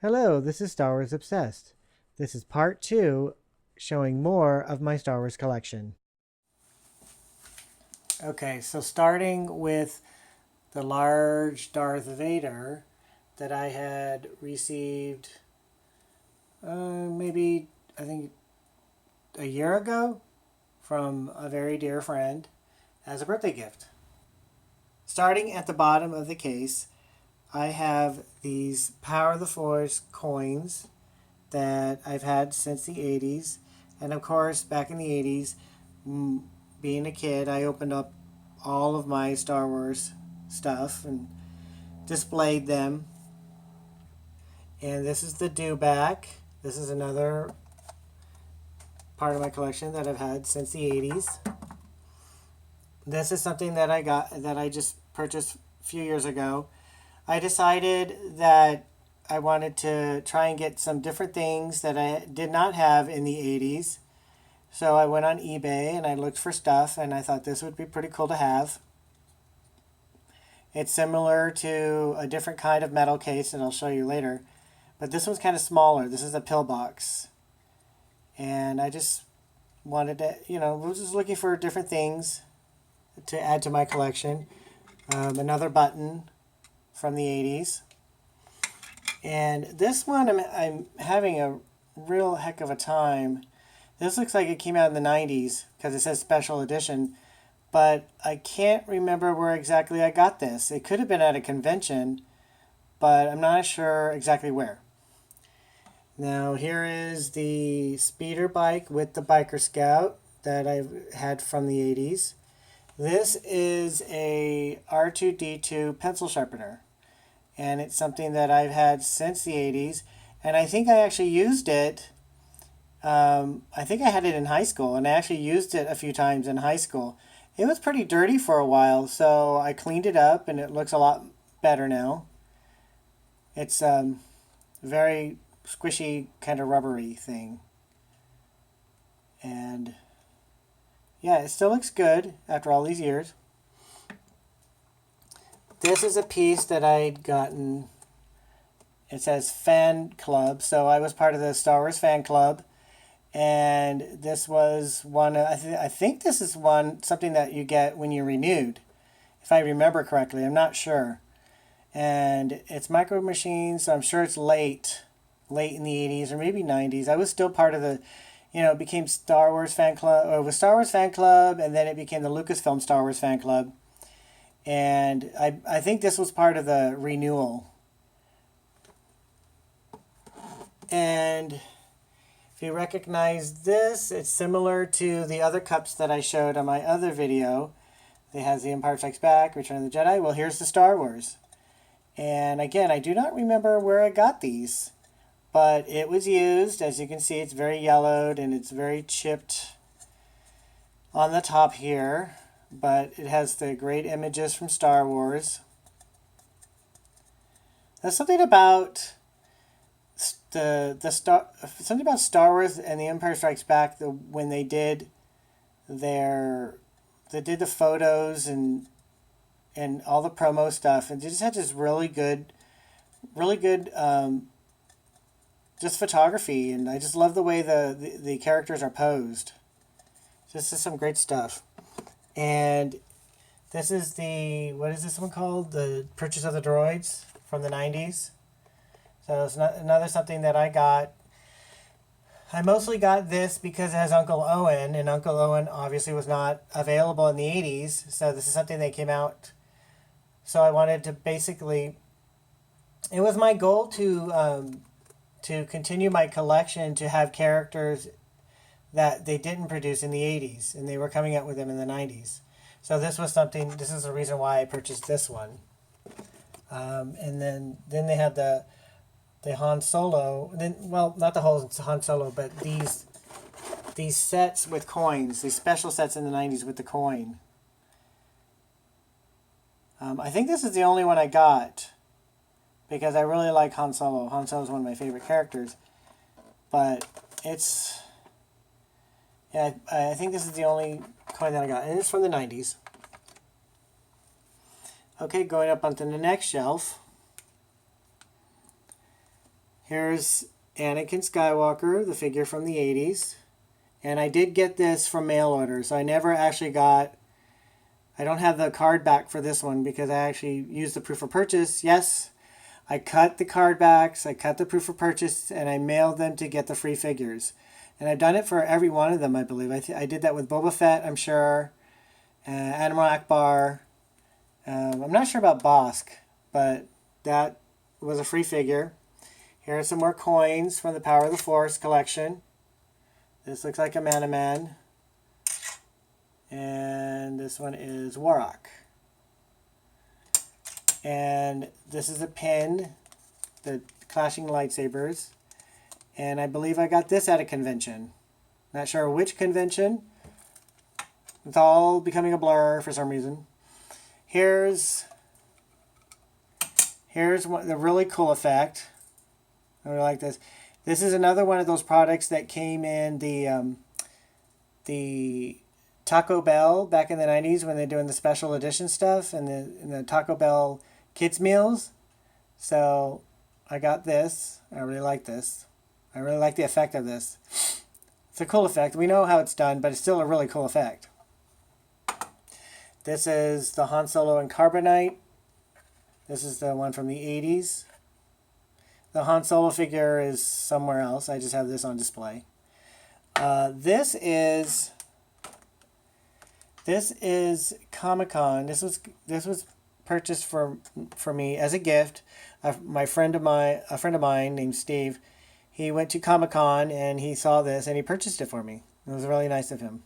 Hello, this is Star Wars Obsessed. This is part 2, showing more of my Star Wars collection. Okay, so starting with the large Darth Vader that I had received maybe, I think, a year ago from a very dear friend as a birthday gift. Starting at the bottom of the case, I have these Power of the Force coins that I've had since the 80s. And of course, back in the 80s, being a kid, I opened up all of my Star Wars stuff and displayed them. And this is the dewback. This is another part of my collection that I've had since the 80s. This is something that I just purchased a few years ago. I decided that I wanted to try and get some different things that I did not have in the 80s. So I went on eBay and I looked for stuff and I thought this would be pretty cool to have. It's similar to a different kind of metal case that I'll show you later. But this one's kind of smaller. This is a pillbox. And I just wanted to, was just looking for different things to add to my collection. Another button from the 80s. And this one, I'm having a real heck of a time. This looks like it came out in the 90s because it says special edition, but I can't remember where exactly I got this. It could have been at a convention, but I'm not sure exactly where. Now here is the speeder bike with the Biker Scout that I've had from the 80s. This is a R2-D2 pencil sharpener. And it's something that I've had since the 80s. And I think I actually used it. I think I had it in high school, and I actually used it a few times in high school. It was pretty dirty for a while, so I cleaned it up, and it looks a lot better now. It's very squishy, kind of rubbery thing. And yeah, it still looks good after all these years. This is a piece that I'd gotten. It says fan club, so I was part of the Star Wars fan club, and this was one. I think this is something that you get when you're renewed, if I remember correctly. I'm not sure, and it's Micro Machines, so I'm sure it's late in the 80s or maybe 90s. I was still part of the, it became Star Wars fan club. Or it was Star Wars fan club, and then it became the Lucasfilm Star Wars fan club. And I think this was part of the renewal. And if you recognize this, it's similar to the other cups that I showed on my other video. It has the Empire Strikes Back, Return of the Jedi. Well, here's the Star Wars. And again, I do not remember where I got these. But it was used. As you can see, it's very yellowed and it's very chipped on the top here. But it has the great images from Star Wars. There's something about something about Star Wars and The Empire Strikes Back. When they did the photos and all the promo stuff, and they just had this really good just photography, and I just love the way the characters are posed. This is some great stuff. And this is what is this one called? The Purchase of the Droids from the 90s. So it's another something that I got. I mostly got this because it has Uncle Owen, and Uncle Owen obviously was not available in the 80s. So this is something that came out. So I wanted to basically, it was my goal to continue my collection, to have characters that they didn't produce in the 80s, and they were coming out with them in the 90s. So this is the reason why I purchased this one. And then they had the Han Solo, not the whole Han Solo, but these sets with coins, these special sets in the 90s with the coin. I think this is the only one I got, because I really like Han Solo. Han Solo is one of my favorite characters. But I think this is the only coin that I got, and it's from the 90s. Okay, going up onto the next shelf. Here's Anakin Skywalker, the figure from the 80s. And I did get this from mail order, so I never actually got... I don't have the card back for this one because I actually used the proof of purchase. Yes, I cut the card backs, I cut the proof of purchase, and I mailed them to get the free figures. And I've done it for every one of them, I believe. I did that with Boba Fett, I'm sure. Admiral Akbar. I'm not sure about Bosk, but that was a free figure. Here are some more coins from the Power of the Force collection. This looks like a Man-O-Man. And this one is Warrock. And this is a pin, the clashing lightsabers. And I believe I got this at a convention. Not sure which convention. It's all becoming a blur for some reason. Here's the really cool effect. I really like this. This is another one of those products that came in the Taco Bell back in the 90s when they're doing the special edition stuff and the Taco Bell kids meals. So I got this. I really like this. I really like the effect of this. It's a cool effect. We know how it's done, but it's still a really cool effect. This is the Han Solo and Carbonite. This is the one from the 80s. The Han Solo figure is somewhere else. I just have this on display. This is Comic-Con. This was purchased for me as a gift. A friend of mine named Steve, he went to Comic-Con and he saw this and he purchased it for me. It was really nice of him.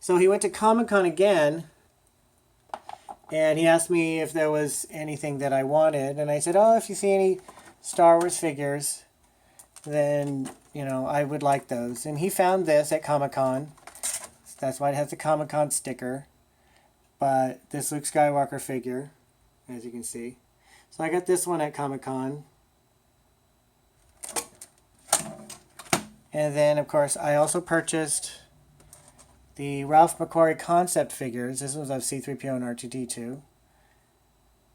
So he went to Comic-Con again, and he asked me if there was anything that I wanted, and I said, oh, if you see any Star Wars figures, then, you know, I would like those. And he found this at Comic-Con. That's why it has the Comic-Con sticker. But this Luke Skywalker figure, as you can see. So I got this one at Comic-Con. And then, of course, I also purchased the Ralph McQuarrie concept figures. This was of C-3PO and R2-D2.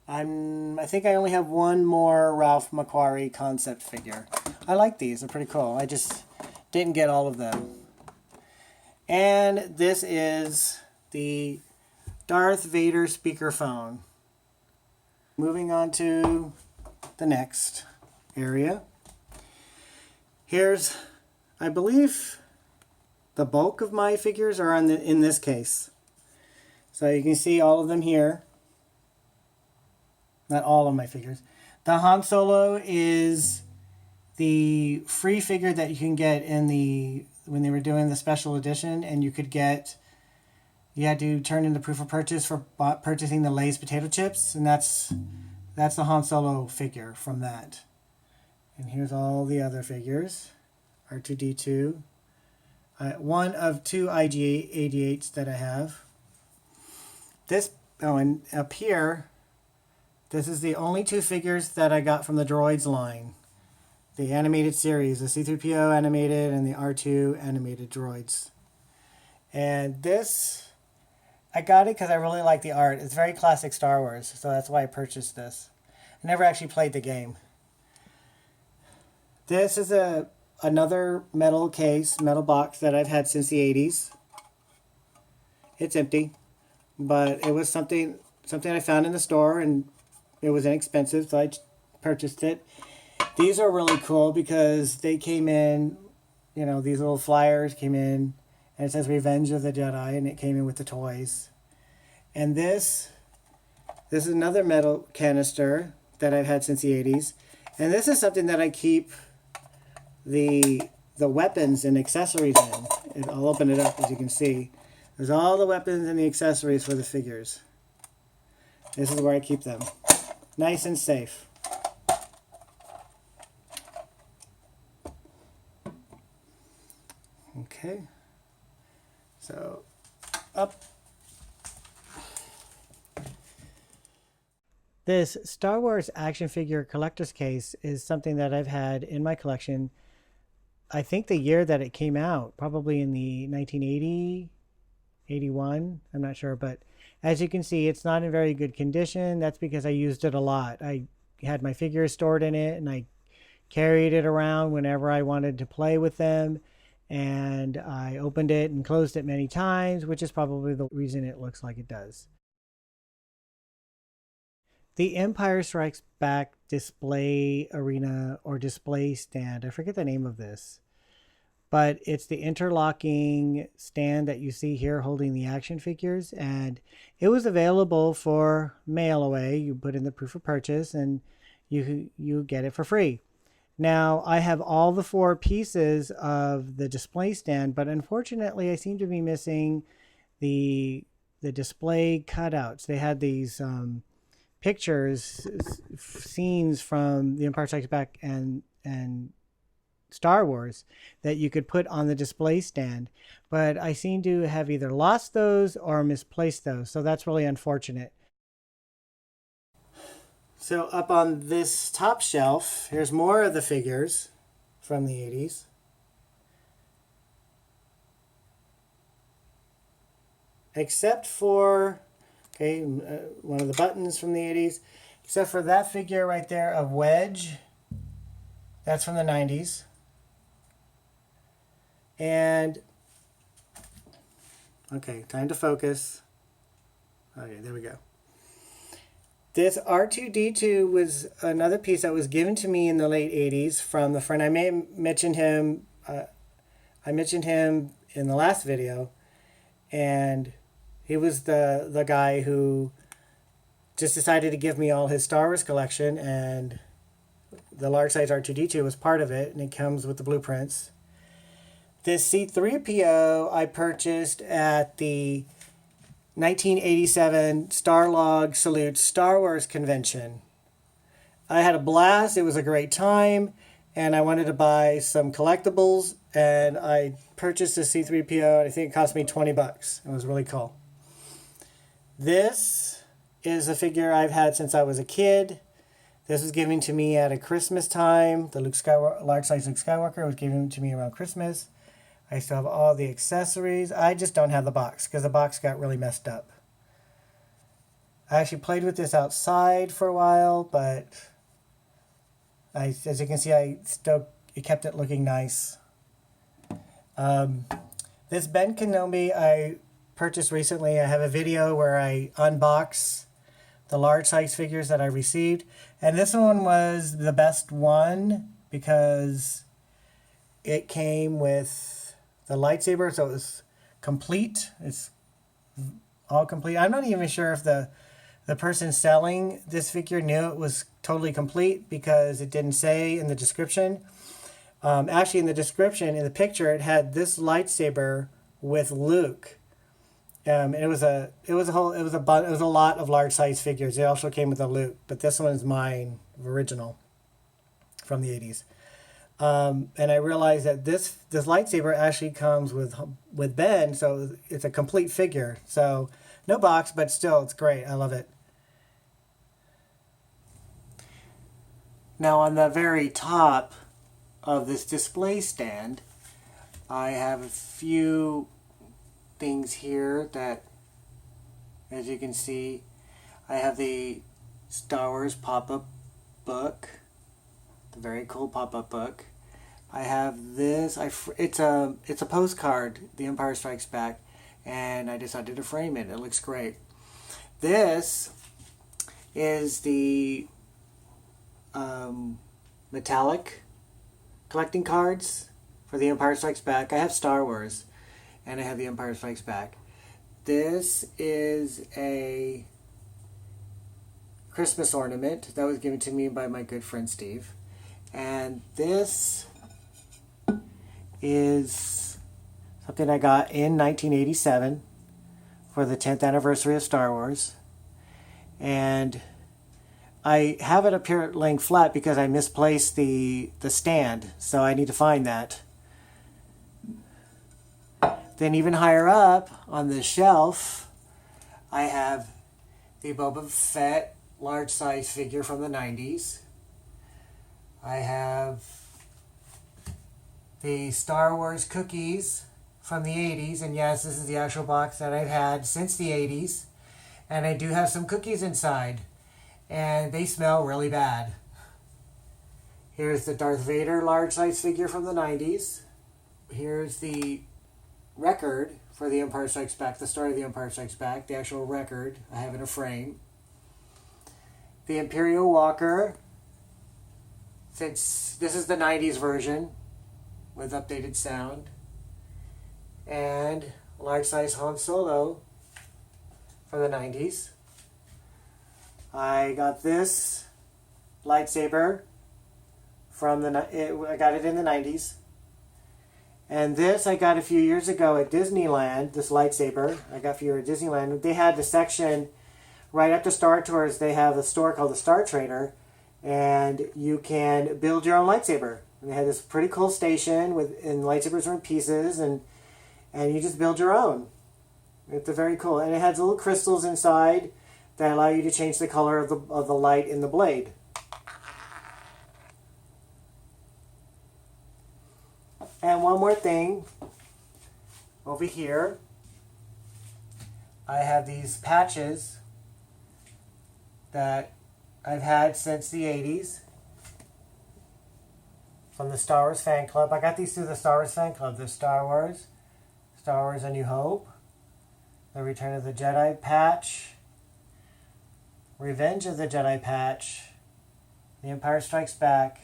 I think I only have one more Ralph McQuarrie concept figure. I like these. They're pretty cool. I just didn't get all of them. And this is the Darth Vader speakerphone. Moving on to the next area. Here's, I believe, the bulk of my figures are in this case. So you can see all of them here. Not all of my figures. The Han Solo is the free figure that you can get when they were doing the special edition, and you had to turn in the proof of purchase for purchasing the Lay's potato chips, and that's the Han Solo figure from that. And here's all the other figures. R2-D2. One of two IG-88s that I have. And up here, this is the only two figures that I got from the Droids line. The animated series, the C-3PO animated and the R2 animated droids. And this, I got it because I really like the art. It's very classic Star Wars, so that's why I purchased this. I never actually played the game. This is another metal box that I've had since the 80s. It's empty, but it was something I found in the store, and it was inexpensive, so I purchased it. These are really cool because they came in, you know, these little flyers came in, and it says Revenge of the Jedi, and it came in with the toys. And this is another metal canister that I've had since the 80s. And this is something that I keep the weapons and accessories in. I'll open it up, as you can see. There's all the weapons and the accessories for the figures. This is where I keep them. Nice and safe. Okay. So, up. This Star Wars action figure collector's case is something that I've had in my collection. I think the year that it came out, probably in the 1980, 81, I'm not sure, but As you can see, it's not in very good condition. That's because I used it a lot. I had my figures stored in it and I carried it around whenever I wanted to play with them. And I opened it and closed it many times, which is probably the reason it looks like it does. The Empire Strikes Back display arena or display stand, I forget the name of this, but it's the interlocking stand that you see here holding the action figures, and it was available for mail away. You put in the proof of purchase and you get it for free. Now I have all the 4 pieces of the display stand, but unfortunately I seem to be missing the display cutouts. They had these pictures, scenes from The Empire Strikes Back and Star Wars that you could put on the display stand, but I seem to have either lost those or misplaced those, so that's really unfortunate. So up on this top shelf, here's more of the figures from the 80s. Except for, okay, one of the buttons from the 80s, except for that figure right there of Wedge. That's from the 90s. And, okay, time to focus. Okay, there we go. This R2-D2 was another piece that was given to me in the late 80s from the friend. I may have mentioned him. I mentioned him in the last video. And he was the guy who just decided to give me all his Star Wars collection. And the large size R2-D2 was part of it. And it comes with the blueprints. This C-3PO I purchased at the 1987 Starlog Salute Star Wars convention. I had a blast. It was a great time. And I wanted to buy some collectibles. And I purchased the C-3PO. And I think it cost me $20. It was really cool. This is a figure I've had since I was a kid. This was given to me at a Christmas time. The Luke Skywalker, large size Luke Skywalker was given to me around Christmas. I still have all the accessories. I just don't have the box because the box got really messed up. I actually played with this outside for a while, but as you can see, it kept it looking nice. This Ben Kenobi I purchased recently. I have a video where I unbox the large size figures that I received. And this one was the best one because it came with the lightsaber, so it was complete. It's all complete. I'm not even sure if the person selling this figure knew it was totally complete because it didn't say in the description. Actually, in the description, in the picture, it had this lightsaber with Luke. It was a lot of large size figures. It also came with a Luke, but this one is mine, original, from the 80s. And I realized that this lightsaber actually comes with Ben, so it's a complete figure. So no box, but still, it's great. I love it. Now on the very top of this display stand, I have a few things here that, as you can see, I have the Star Wars pop-up book. Very cool pop-up book. I have this. It's a postcard, The Empire Strikes Back, and I decided to frame it. It looks great. This is the metallic collecting cards for The Empire Strikes Back. I have Star Wars, and I have The Empire Strikes Back. This is a Christmas ornament that was given to me by my good friend Steve. And this is something I got in 1987 for the 10th anniversary of Star Wars. And I have it up here laying flat because I misplaced the stand, so I need to find that. Then even higher up on the shelf, I have the Boba Fett large size figure from the 90s. I have the Star Wars cookies from the 80s, and yes, this is the actual box that I've had since the 80s. And I do have some cookies inside. And they smell really bad. Here's the Darth Vader large size figure from the 90s. Here's the record for The Empire Strikes Back, the story of The Empire Strikes Back, the actual record I have in a frame. The Imperial Walker, since this is the 90s version with updated sound. And large size Han Solo from the 90s. I got this lightsaber from I got it in the 90s. And this I got a few years ago at Disneyland, this lightsaber. I got a few years at Disneyland. They had the section right after Star Tours, they have a store called the Star Trader, and you can build your own lightsaber. And they had this pretty cool station and lightsabers were in pieces, and you just build your own. It's very cool. And it has little crystals inside that allow you to change the color of the light in the blade. And one more thing, over here, I have these patches that I've had since the 80s from the Star Wars fan club. I got these through the Star Wars fan club. The Star Wars A New Hope, the Return of the Jedi patch, Revenge of the Jedi patch, The Empire Strikes Back,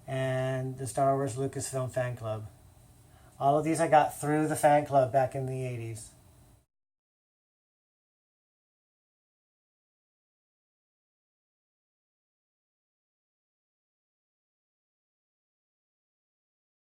and the Star Wars Lucasfilm fan club. All of these I got through the fan club back in the 80s.